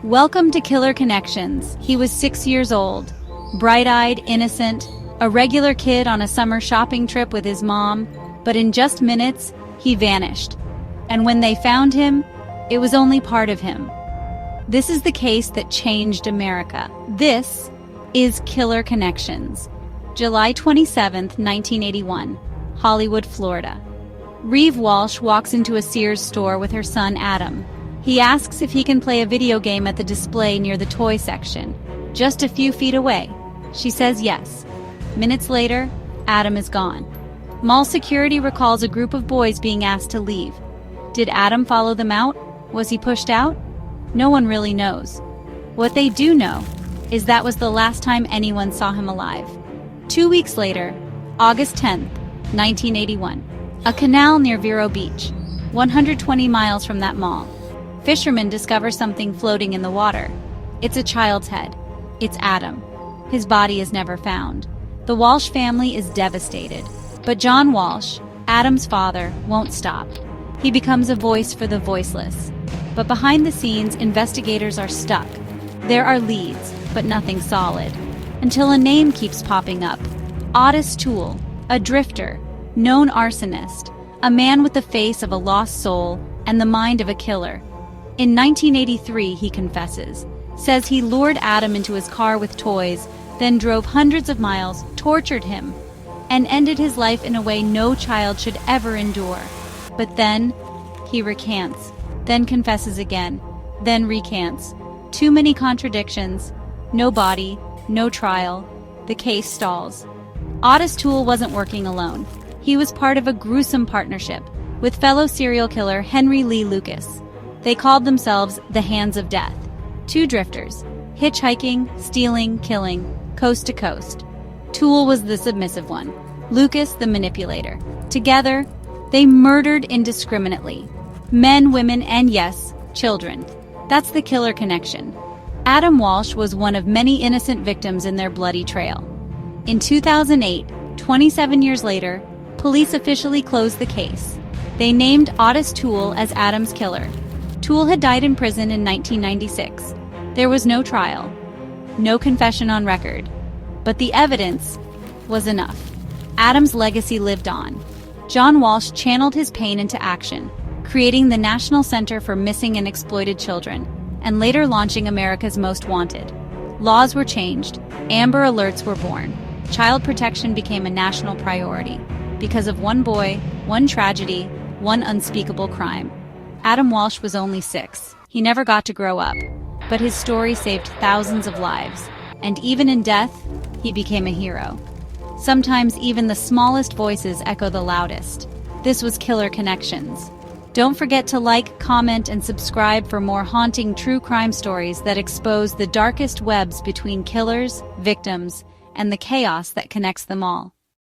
Welcome to Killer Connections. He was 6 years old, bright-eyed, innocent, a regular kid on a summer shopping trip with his mom, but in just minutes, he vanished. And when they found him, it was only part of him. This is the case that changed America. This is Killer Connections. July 27, 1981, Hollywood, Florida. Reeve Walsh walks into a Sears store with her son Adam. He asks if he can play a video game at the display near the toy section, just a few feet away. She says yes. Minutes later, Adam is gone. Mall security recalls a group of boys being asked to leave. Did Adam follow them out? Was he pushed out? No one really knows. What they do know is that was the last time anyone saw him alive. 2 weeks later, August 10th, 1981, a canal near Vero Beach, 120 miles from that mall. Fishermen discover something floating in the water. It's a child's head. It's Adam. His body is never found. The Walsh family is devastated. But John Walsh, Adam's father, won't stop. He becomes a voice for the voiceless. But behind the scenes, investigators are stuck. There are leads, but nothing solid. Until a name keeps popping up. Ottis Toole, a drifter, known arsonist, a man with the face of a lost soul and the mind of a killer. In 1983, he confesses, says he lured Adam into his car with toys, then drove hundreds of miles, tortured him, and ended his life in a way no child should ever endure. But then, he recants, then confesses again, then recants. Too many contradictions, no body, no trial, the case stalls. Ottis Toole wasn't working alone. He was part of a gruesome partnership with fellow serial killer Henry Lee Lucas. They called themselves the Hands of Death. Two drifters, hitchhiking, stealing, killing, coast to coast. Toole was the submissive one, Lucas the manipulator. Together, they murdered indiscriminately. Men, women, and yes, children. That's the killer connection. Adam Walsh was one of many innocent victims in their bloody trail. In 2008, 27 years later, police officially closed the case. They named Ottis Toole as Adam's killer. Toole had died in prison in 1996. There was no trial, no confession on record, but the evidence was enough. Adam's legacy lived on. John Walsh channeled his pain into action, creating the National Center for Missing and Exploited Children, and later launching America's Most Wanted. Laws were changed, Amber Alerts were born. Child protection became a national priority because of one boy, one tragedy, one unspeakable crime. Adam Walsh was only 6. He never got to grow up, but his story saved thousands of lives, and even in death, he became a hero. Sometimes even the smallest voices echo the loudest. This was Killer Connections. Don't forget to like, comment, and subscribe for more haunting true crime stories that expose the darkest webs between killers, victims, and the chaos that connects them all.